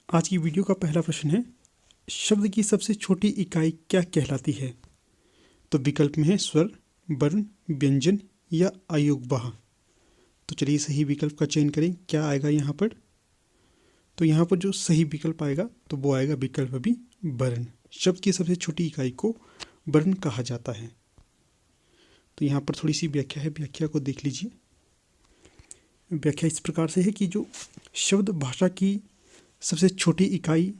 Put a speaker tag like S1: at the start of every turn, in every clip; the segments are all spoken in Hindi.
S1: आज की वीडियो का पहला प्रश्न है, शब्द की सबसे छोटी इकाई क्या कहलाती है? तो विकल्प में है स्वर, वर्ण, व्यंजन या अयोगवाह। तो चलिए सही विकल्प का चयन करें। क्या आएगा यहाँ पर? तो यहाँ पर जो सही विकल्प आएगा तो वो आएगा विकल्प भी वर्ण। शब्द की सबसे छोटी इकाई को वर्ण कहा जाता है। तो यहाँ पर थोड़ी सी व्याख्या है, व्याख्या को देख लीजिए। व्याख्या इस प्रकार से है कि जो शब्द भाषा की सबसे छोटी इकाई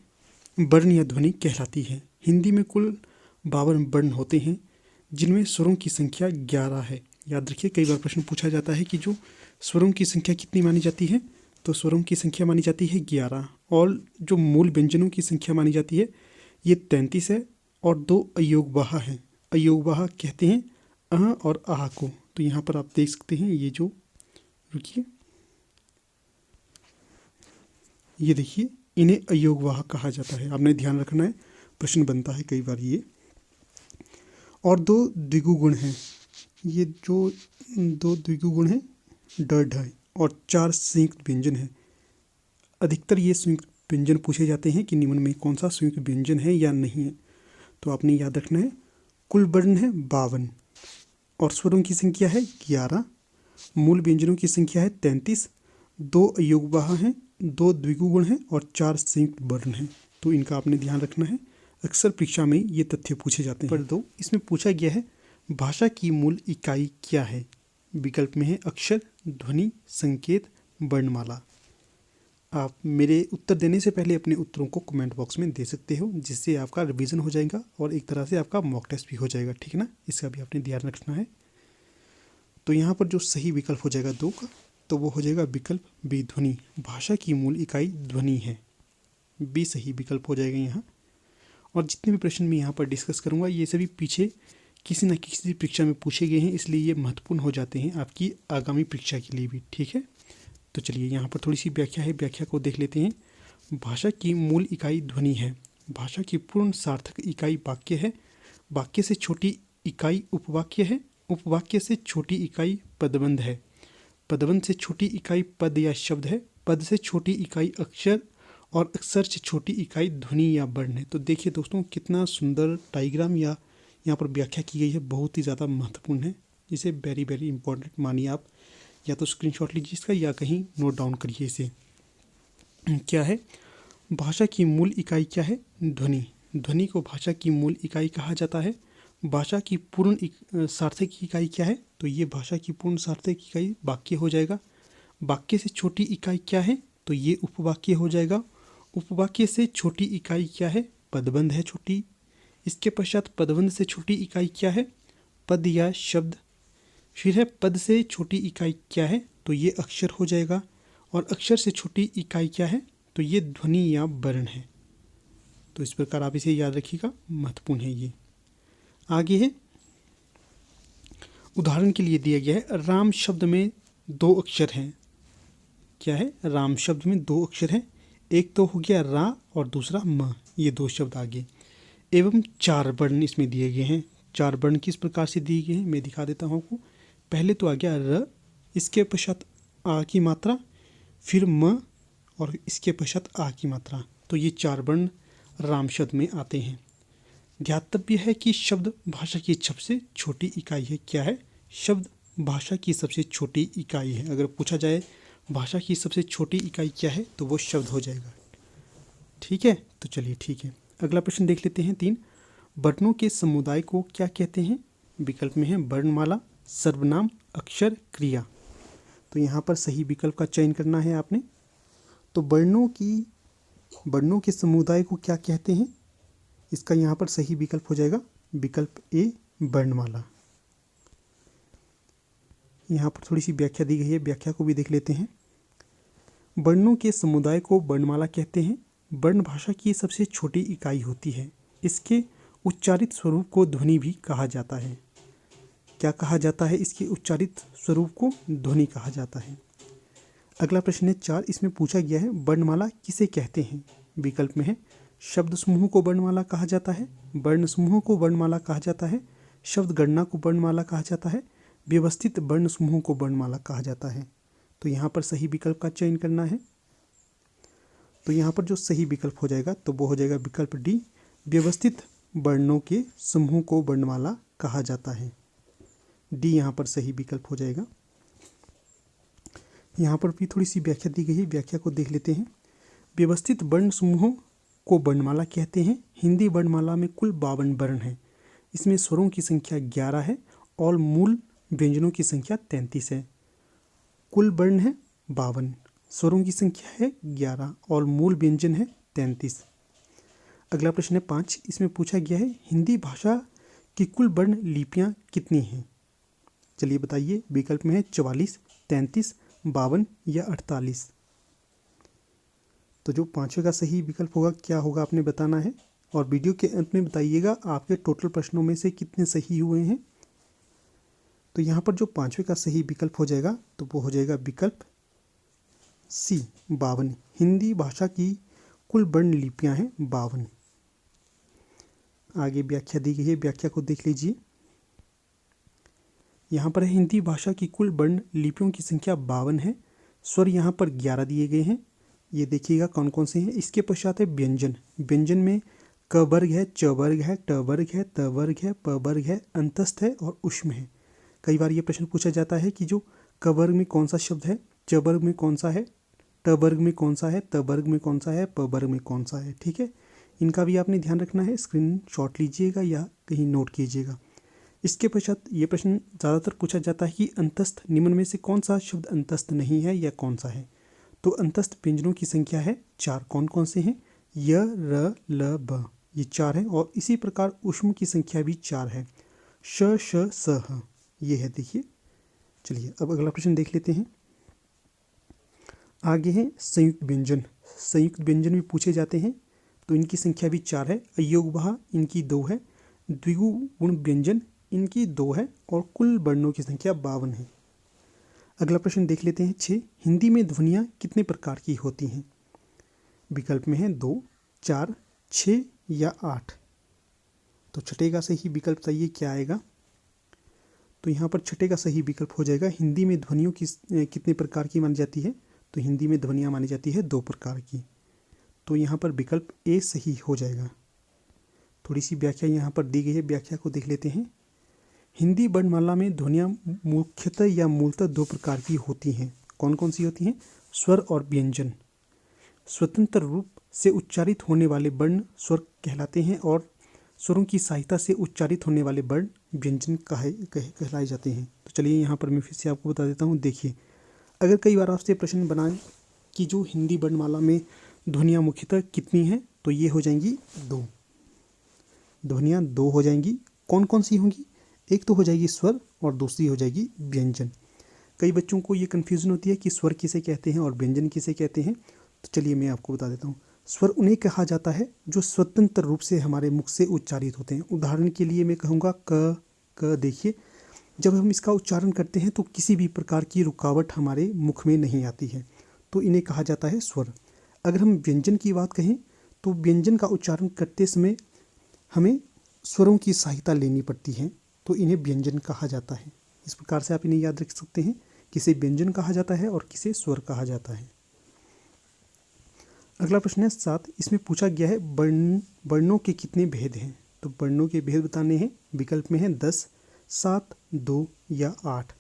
S1: वर्ण या ध्वनि कहलाती है। हिंदी में कुल 52 वर्ण होते हैं, जिनमें स्वरों की संख्या 11 है। याद रखिए, कई बार प्रश्न पूछा जाता है कि जो स्वरों की संख्या कितनी मानी जाती है, तो स्वरों की संख्या मानी जाती है 11, और जो मूल व्यंजनों की संख्या मानी जाती है ये 33 है, और 2 अयोगवाह हैं। अयोगवाह कहते हैं अह और आह को। तो यहाँ पर आप देख सकते हैं, ये जो, रुकिए, ये देखिए, इन्हें अयोगवाह कहा जाता है। आपने ध्यान रखना है, प्रश्न बनता है कई बार ये। और 2 द्विगु गुण हैं। ये जो 2 द्विगु गुण हैं, ड ढ, और 4 संयुक्त व्यंजन हैं। अधिकतर ये संयुक्त व्यंजन पूछे जाते हैं कि निम्न में कौन सा संयुक्त व्यंजन है या नहीं है। तो आपने याद रखना है, कुल वर्ण है 52, और स्वरों की संख्या है 11, मूल व्यंजनों की संख्या है 33, 2 अयोगवाह हैं, 2 द्विगु गुण हैं और 4 संयुक्त वर्ण हैं। तो इनका आपने ध्यान रखना है, अक्सर परीक्षा में ये तथ्य पूछे जाते हैं। पर 2 इसमें पूछा गया है, भाषा की मूल इकाई क्या है? विकल्प में है अक्षर, ध्वनि, संकेत, वर्णमाला। आप मेरे उत्तर देने से पहले अपने उत्तरों को कमेंट बॉक्स में दे सकते हो, जिससे आपका रिवीजन हो जाएगा और एक तरह से आपका मॉक टेस्ट भी हो जाएगा, ठीक है ना? इसका भी आपने ध्यान रखना है। तो यहाँ पर जो सही विकल्प हो जाएगा 2 का, तो वो हो जाएगा विकल्प बी, ध्वनि। भाषा की मूल इकाई ध्वनि है, बी सही विकल्प हो जाएगा यहाँ। और जितने भी प्रश्न मैं यहाँ पर डिस्कस करूँगा, ये सभी पीछे किसी न किसी परीक्षा में पूछे गए हैं, इसलिए ये महत्वपूर्ण हो जाते हैं आपकी आगामी परीक्षा के लिए भी, ठीक है? तो चलिए यहाँ पर थोड़ी सी व्याख्या है, व्याख्या को देख लेते हैं। भाषा की मूल इकाई ध्वनि है। भाषा की पूर्ण सार्थक इकाई वाक्य है। वाक्य से छोटी इकाई उपवाक्य है। उपवाक्य से छोटी इकाई पदबंध है। पदबंध से छोटी इकाई पद या शब्द है। पद से छोटी इकाई अक्षर, और अक्षर से छोटी इकाई ध्वनि या वर्ण है। तो देखिए दोस्तों, कितना सुंदर डायग्राम या यहाँ पर व्याख्या की गई है, बहुत ही ज़्यादा महत्वपूर्ण है। इसे वेरी वेरी इंपॉर्टेंट मानिए आप, या तो स्क्रीनशॉट लीजिए इसका या कहीं नोट डाउन करिए इसे। क्या है भाषा की मूल इकाई? क्या है? ध्वनि। ध्वनि को भाषा की मूल इकाई कहा जाता है। भाषा की पूर्ण सार्थक इकाई क्या है? तो ये भाषा की पूर्ण सार्थक इकाई वाक्य हो जाएगा। वाक्य से छोटी इकाई क्या है? तो ये उपवाक्य हो जाएगा। उपवाक्य से छोटी इकाई क्या है? पदबंध है छोटी। इसके पश्चात पदबंध से छोटी इकाई क्या है? पद या शब्द। फिर है पद से छोटी इकाई क्या है? तो ये अक्षर हो जाएगा। और अक्षर से छोटी इकाई क्या है? तो ये ध्वनि या वर्ण है। तो इस प्रकार आप इसे याद रखिएगा, महत्वपूर्ण है ये। आगे है, उदाहरण के लिए दिया गया है, राम शब्द में 2 अक्षर हैं। क्या है? राम शब्द में 2 अक्षर हैं। एक तो हो गया रा और दूसरा म, ये 2 शब्द आगे। एवं 4 वर्ण इसमें दिए गए हैं। 4 वर्ण किस प्रकार से दिए गए हैं मैं दिखा देता हूँ आपको। पहले तो आ गया र, इसके पश्चात आ की मात्रा, फिर म, और इसके पश्चात आ की मात्रा। तो ये 4 वर्ण राम शब्द में आते हैं। ध्यातव्य है कि शब्द भाषा की सबसे छोटी इकाई है। क्या है? शब्द भाषा की सबसे छोटी इकाई है। अगर पूछा जाए भाषा की सबसे छोटी इकाई क्या है, तो वो शब्द हो जाएगा, ठीक है? तो चलिए ठीक है, अगला प्रश्न देख लेते हैं। 3, वर्णों के समुदाय को क्या कहते हैं? विकल्प में है वर्णमाला, सर्वनाम, अक्षर, क्रिया। तो यहाँ पर सही विकल्प का चयन करना है आपने। तो वर्णों के समुदाय को क्या कहते हैं? इसका यहाँ पर सही विकल्प हो जाएगा विकल्प ए, वर्णमाला। यहाँ पर थोड़ी सी व्याख्या दी गई है, व्याख्या को भी देख लेते हैं। वर्णों के समुदाय को वर्णमाला कहते हैं। वर्ण भाषा की सबसे छोटी इकाई होती है। इसके उच्चारित स्वरूप को ध्वनि भी कहा जाता है। क्या कहा जाता है? इसके उच्चारित स्वरूप को ध्वनि कहा जाता है। अगला प्रश्न है 4, इसमें पूछा गया है, वर्णमाला किसे कहते हैं? विकल्प में है शब्द समूह को वर्णमाला कहा जाता है, वर्ण समूह को वर्णमाला कहा जाता है, शब्द गणना को वर्णमाला कहा जाता है, व्यवस्थित वर्ण समूह को वर्णमाला कहा जाता है। तो यहाँ पर सही विकल्प का चयन करना है। तो यहाँ पर जो सही विकल्प हो जाएगा तो वो हो जाएगा विकल्प डी, व्यवस्थित वर्णों के समूह को वर्णमाला कहा जाता है। डी यहाँ पर सही विकल्प हो जाएगा। यहाँ पर भी थोड़ी सी व्याख्या दी गई है, व्याख्या को देख लेते हैं। व्यवस्थित वर्ण समूहों को वर्णमाला कहते हैं। हिंदी वर्णमाला में कुल 52 वर्ण हैं। इसमें स्वरों की संख्या 11 है और मूल व्यंजनों की संख्या 33 है। कुल वर्ण है 52, स्वरों की संख्या है 11 और मूल व्यंजन है 33। अगला प्रश्न है 5। इसमें पूछा गया है हिंदी भाषा की कुल वर्ण लिपियाँ कितनी हैं? चलिए बताइए। विकल्प में है 44, 33, 52 या 48। तो जो पांचवें का सही विकल्प होगा क्या होगा आपने बताना है और वीडियो के अंत में बताइएगा आपके टोटल प्रश्नों में से कितने सही हुए हैं। तो यहाँ पर जो पांचवें का सही विकल्प हो जाएगा तो वो हो जाएगा विकल्प सी, 52। हिंदी भाषा की कुल वर्ण लिपियाँ हैं 52। आगे व्याख्या दी गई है, व्याख्या को देख लीजिए। यहाँ पर हिंदी भाषा की कुल वर्ण लिपियों की संख्या 52 है। स्वर यहाँ पर 11 दिए गए हैं। ये देखिएगा कौन कौन से हैं। इसके पश्चात है व्यंजन। व्यंजन में क वर्ग है, च वर्ग है, ट वर्ग है, त वर्ग है, प वर्ग है, अंतस्थ है और उष्म है। कई बार ये प्रश्न पूछा जाता है कि जो क वर्ग में कौन सा शब्द है, च वर्ग में कौन सा है, ट वर्ग में कौन सा है, त वर्ग में कौन सा है, प वर्ग में कौन सा है। ठीक है, इनका भी आपने ध्यान रखना है। स्क्रीन शॉट लीजिएगा या कहीं नोट कीजिएगा। इसके पश्चात ये प्रश्न ज़्यादातर पूछा जाता है कि अंतस्थ निम्न में से कौन सा शब्द अंतस्थ नहीं है या कौन सा है। तो अंतस्थ व्यंजनों की संख्या है 4। कौन कौन से हैं? य, र, ल, ब, ये 4 हैं। और इसी प्रकार उष्म की संख्या भी 4 है। श, श, स, ह, ये है। देखिए, चलिए अब अगला प्रश्न देख लेते हैं। आगे है संयुक्त व्यंजन। संयुक्त व्यंजन भी पूछे जाते हैं। तो इनकी संख्या भी 4 है। अयोगवाह इनकी 2 है। द्विगुण व्यंजन इनकी 2 है और कुल वर्णों की संख्या 52 है। अगला प्रश्न देख लेते हैं 6। हिंदी में ध्वनियाँ कितने प्रकार की होती हैं? विकल्प में है 2, 4, 6 या 8। तो छठे का सही विकल्प बताइए क्या आएगा? तो यहाँ पर छठे का सही विकल्प हो जाएगा हिंदी में ध्वनियों की कितने प्रकार की मानी जाती है? तो हिंदी में ध्वनियाँ मानी जाती है 2 प्रकार की। तो यहाँ पर विकल्प ए सही हो जाएगा। थोड़ी सी व्याख्या यहाँ पर दी गई है, व्याख्या को देख लेते हैं। हिंदी वर्णमाला में ध्वनियाँ मुख्यतः या मूलतः 2 प्रकार की होती हैं। कौन कौन सी होती हैं? स्वर और व्यंजन। स्वतंत्र रूप से उच्चारित होने वाले वर्ण स्वर कहलाते हैं और स्वरों की सहायता से उच्चारित होने वाले वर्ण व्यंजन कहलाए जाते हैं। तो चलिए यहाँ पर मैं फिर से आपको बता देता हूँ। देखिए, अगर कई बार आपसे प्रश्न बनाए कि जो हिंदी वर्णमाला में ध्वनियाँ मुख्यतः कितनी हैं, तो ये हो जाएंगी 2। ध्वनियाँ 2 हो जाएंगी। कौन कौन सी होंगी? एक तो हो जाएगी स्वर और दूसरी हो जाएगी व्यंजन। कई बच्चों को ये कन्फ्यूज़न होती है कि स्वर किसे कहते हैं और व्यंजन किसे कहते हैं। तो चलिए मैं आपको बता देता हूँ। स्वर उन्हें कहा जाता है जो स्वतंत्र रूप से हमारे मुख से उच्चारित होते हैं। उदाहरण के लिए मैं कहूँगा क। देखिए, जब हम इसका उच्चारण करते हैं तो किसी भी प्रकार की रुकावट हमारे मुख में नहीं आती है, तो इन्हें कहा जाता है स्वर। अगर हम व्यंजन की बात कहें तो व्यंजन का उच्चारण करते समय हमें स्वरों की सहायता लेनी पड़ती है, तो इन्हें व्यंजन कहा जाता है। इस प्रकार से आप इन्हें याद रख सकते हैं, किसे व्यंजन कहा जाता है और किसे स्वर कहा जाता है। अगला प्रश्न है 7। इसमें पूछा गया है वर्णों के कितने भेद हैं? तो वर्णों के भेद बताने हैं। विकल्प में है 10, 7, 2 या 8।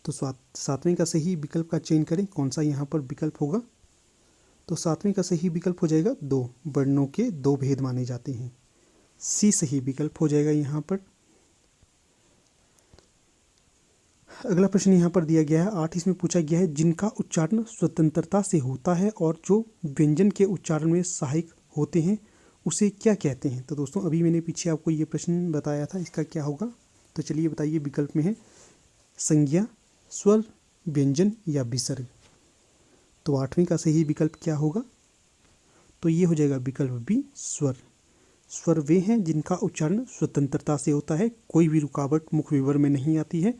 S1: तो 7वें का सही विकल्प का चयन करें। कौन सा यहाँ पर विकल्प होगा? तो 7वें का सही विकल्प हो जाएगा 2। वर्णों के 2 भेद माने जाते हैं। सी सही विकल्प हो जाएगा यहाँ पर। अगला प्रश्न यहाँ पर दिया गया है 8। इसमें पूछा गया है जिनका उच्चारण स्वतंत्रता से होता है और जो व्यंजन के उच्चारण में सहायक होते हैं उसे क्या कहते हैं? तो दोस्तों अभी मैंने पीछे आपको ये प्रश्न बताया था, इसका क्या होगा? तो चलिए बताइए। विकल्प में है संज्ञा, स्वर, व्यंजन या विसर्ग। तो 8वें का सही विकल्प क्या होगा? तो ये हो जाएगा विकल्प बी, स्वर। स्वर वे हैं जिनका उच्चारण स्वतंत्रता से होता है, कोई भी रुकावट मुख विवर में नहीं आती है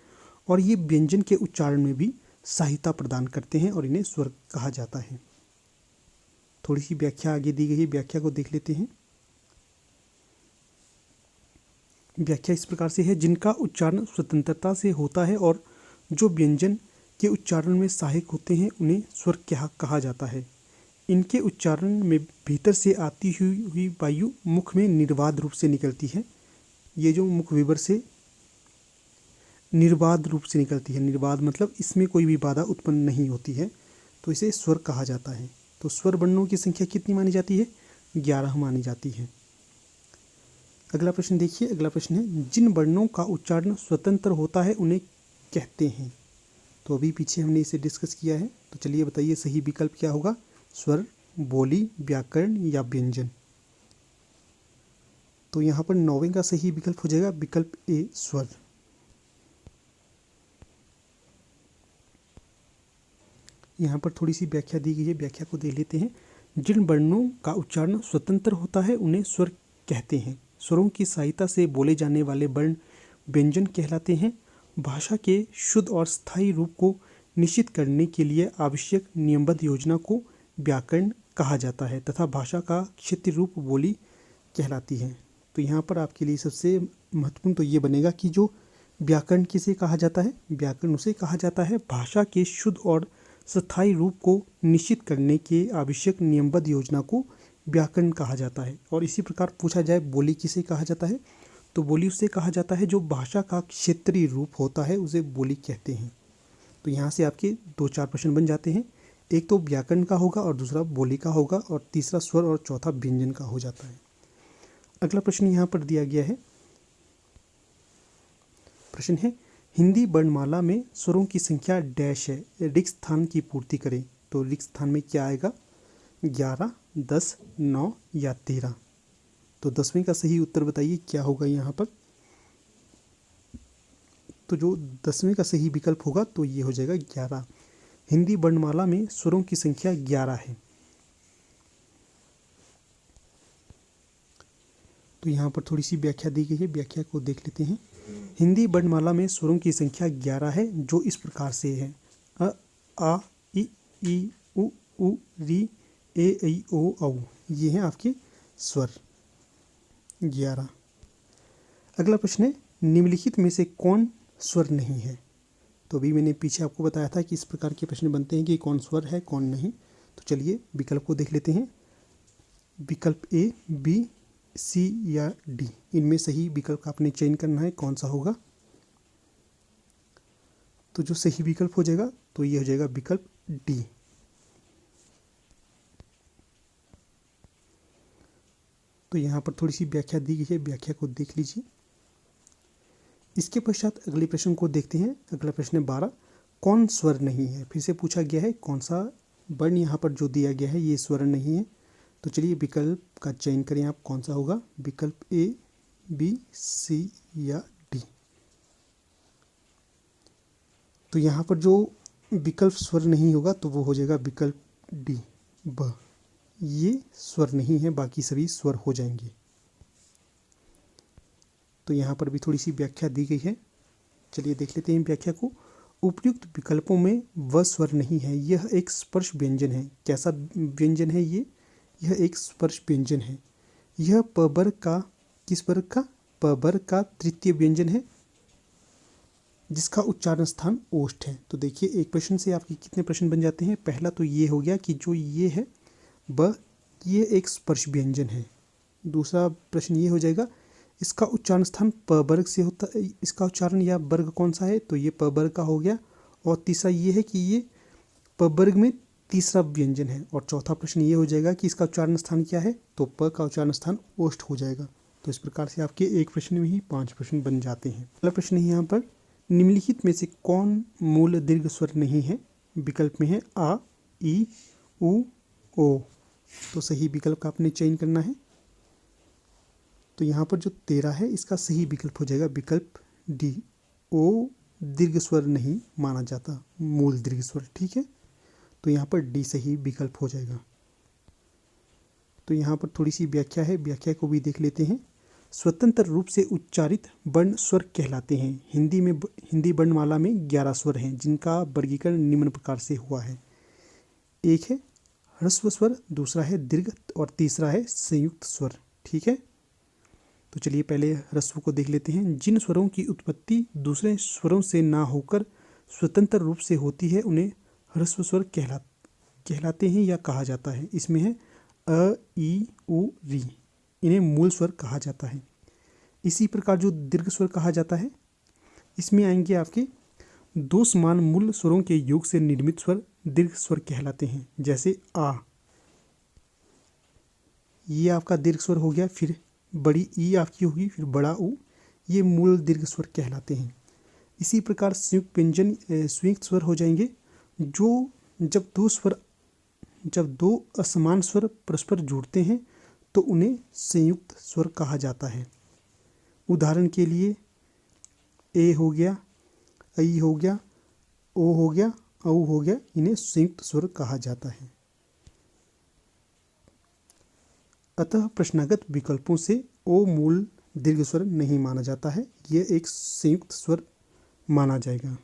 S1: और ये व्यंजन के उच्चारण में भी सहायता प्रदान करते हैं और इन्हें स्वर कहा जाता है। थोड़ी सी व्याख्या आगे दी गई है, व्याख्या को देख लेते हैं। व्याख्या इस प्रकार से है, जिनका उच्चारण स्वतंत्रता से होता है और जो व्यंजन के उच्चारण में सहायक होते हैं उन्हें स्वर कहा जाता है। इनके उच्चारण में भीतर से आती हुई वायु मुख में निर्बाध रूप से निकलती है। ये जो मुख विवर से निर्बाध रूप से निकलती है, निर्बाध मतलब इसमें कोई भी बाधा उत्पन्न नहीं होती है, तो इसे स्वर कहा जाता है। तो स्वर वर्णों की संख्या कितनी मानी जाती है? 11 मानी जाती है। अगला प्रश्न देखिए। अगला प्रश्न है, जिन वर्णों का उच्चारण स्वतंत्र होता है उन्हें कहते हैं। तो अभी पीछे हमने इसे डिस्कस किया है, तो चलिए बताइए सही विकल्प क्या होगा? स्वर, बोली, व्याकरण या व्यंजन। तो यहाँ पर 9वें का सही विकल्प हो जाएगा विकल्प ए, स्वर। यहाँ पर थोड़ी सी व्याख्या दी गई है, व्याख्या को देख लेते हैं। जिन वर्णों का उच्चारण स्वतंत्र होता है उन्हें स्वर कहते हैं। स्वरों की सहायता से बोले जाने वाले वर्ण व्यंजन कहलाते हैं। भाषा के शुद्ध और स्थायी रूप को निश्चित करने के लिए आवश्यक नियमबद्ध योजना को व्याकरण कहा जाता है तथा भाषा का क्षेत्रीय रूप बोली कहलाती है। तो यहाँ पर आपके लिए सबसे महत्वपूर्ण तो ये बनेगा कि जो व्याकरण किसे कहा जाता है? व्याकरण उसे कहा जाता है भाषा के शुद्ध और स्थायी रूप को निश्चित करने के आवश्यक नियमबद्ध योजना को व्याकरण कहा जाता है। और इसी प्रकार पूछा जाए बोली किसे कहा जाता है, तो बोली उसे कहा जाता है जो भाषा का क्षेत्रीय रूप होता है, उसे बोली कहते हैं। तो यहाँ से आपके 2-4 प्रश्न बन जाते हैं। एक तो व्याकरण का होगा और दूसरा बोली का होगा और तीसरा स्वर और चौथा व्यंजन का हो जाता है। अगला प्रश्न यहाँ पर दिया गया है। प्रश्न है, हिंदी वर्णमाला में स्वरों की संख्या डैश है, रिक्त स्थान की पूर्ति करें। तो रिक्त स्थान में क्या आएगा? 11, 10, 9 या 13। तो 10वें का सही उत्तर बताइए क्या होगा यहाँ पर? तो जो 10वें का सही विकल्प होगा तो ये हो जाएगा 11। हिंदी वर्णमाला में स्वरों की संख्या 11 है। तो यहाँ पर थोड़ी सी व्याख्या दी गई है, व्याख्या को देख लेते हैं। हिंदी वर्णमाला में स्वरों की संख्या 11 है, जो इस प्रकार से है: अ, आ, इ, ई, उ, री, ए, ऐ, ओ, औ। ये हैं आपके स्वर 11। अगला प्रश्न है, निम्नलिखित में से कौन स्वर नहीं है? तो अभी मैंने पीछे आपको बताया था कि इस प्रकार के प्रश्न बनते हैं कि कौन स्वर है कौन नहीं। तो चलिए विकल्प को देख लेते हैं। विकल्प ए, बी, सी या डी, इनमें सही विकल्प का आपने चयन करना है, कौन सा होगा? तो जो सही विकल्प हो जाएगा तो ये हो जाएगा विकल्प डी। तो यहाँ पर थोड़ी सी व्याख्या दी गई है, व्याख्या को देख लीजिए। इसके पश्चात अगले प्रश्न को देखते हैं। अगला प्रश्न है 12, कौन स्वर नहीं है? फिर से पूछा गया है कौन सा वर्ण यहाँ पर जो दिया गया है ये स्वर नहीं है। तो चलिए विकल्प का चयन करें आप, कौन सा होगा? विकल्प ए, बी, सी या डी। तो यहाँ पर जो विकल्प स्वर नहीं होगा तो वो हो जाएगा विकल्प डी, ब। ये स्वर नहीं है, बाकी सभी स्वर हो जाएंगे। तो यहाँ पर भी थोड़ी सी व्याख्या दी गई है, चलिए देख लेते हैं व्याख्या को। उपयुक्त विकल्पों में व स्वर नहीं है, यह एक स्पर्श व्यंजन है। कैसा व्यंजन है ये? यह एक स्पर्श व्यंजन है। यह प वर्ग का, किस वर्ग का? प वर्ग का तृतीय व्यंजन है जिसका उच्चारण स्थान ओष्ठ है। तो देखिए एक प्रश्न से आपके कितने प्रश्न बन जाते हैं। पहला तो ये हो गया कि जो ये है ब, ये एक स्पर्श व्यंजन है। दूसरा प्रश्न ये हो जाएगा इसका उच्चारण स्थान प वर्ग से होता है, इसका उच्चारण या वर्ग कौन सा है? तो ये प वर्ग का हो गया। और तीसरा ये है कि ये प वर्ग में तीसरा व्यंजन है। और चौथा प्रश्न ये हो जाएगा कि इसका उच्चारण स्थान क्या है? तो प का उच्चारण स्थान ओष्ठ हो जाएगा। तो इस प्रकार से आपके एक प्रश्न में ही 5 प्रश्न बन जाते हैं। अगला प्रश्न है यहाँ पर, निम्नलिखित में से कौन मूल दीर्घ स्वर नहीं है? विकल्प में है आ, ई, उ, ओ। तो सही विकल्प का आपने चयन करना है। तो यहाँ पर जो 13 है इसका सही विकल्प हो जाएगा विकल्प डी, ओ दीर्घ स्वर नहीं माना जाता, मूल दीर्घ स्वर। ठीक है, तो यहाँ पर डी सही विकल्प हो जाएगा। तो यहाँ पर थोड़ी सी व्याख्या है, व्याख्या को भी देख लेते हैं। स्वतंत्र रूप से उच्चारित वर्ण स्वर कहलाते हैं। हिंदी वर्णमाला में 11 स्वर हैं जिनका वर्गीकरण निम्न प्रकार से हुआ है। एक है ह्रस्व स्वर, दूसरा है दीर्घ और तीसरा है संयुक्त स्वर। ठीक है, तो चलिए पहले ह्रस्व को देख लेते हैं। जिन स्वरों की उत्पत्ति दूसरे स्वरों से ना होकर स्वतंत्र रूप से होती है उन्हें ह्रस्व स्वर कहलाते हैं या कहा जाता है। इसमें है अ, ई, उ, री, इन्हें मूल स्वर कहा जाता है। इसी प्रकार जो दीर्घ स्वर कहा जाता है, इसमें आएंगे आपके दो समान मूल स्वरों के योग से निर्मित स्वर दीर्घ स्वर कहलाते हैं। जैसे आ, ये आपका दीर्घ स्वर हो गया, फिर बड़ी ई आपकी होगी, फिर बड़ा ऊ, ये मूल दीर्घ स्वर कहलाते हैं। इसी प्रकार संयुक्त व्यंजन संयुक्त स्वर हो जाएंगे जो जब दो असमान स्वर परस्पर जुड़ते हैं तो उन्हें संयुक्त स्वर कहा जाता है। उदाहरण के लिए ए हो गया, ऐ हो गया, ओ हो गया, औ हो गया, इन्हें संयुक्त स्वर कहा जाता है। अतः प्रश्नागत विकल्पों से ओ मूल दीर्घ स्वर नहीं माना जाता है, यह एक संयुक्त स्वर माना जाएगा।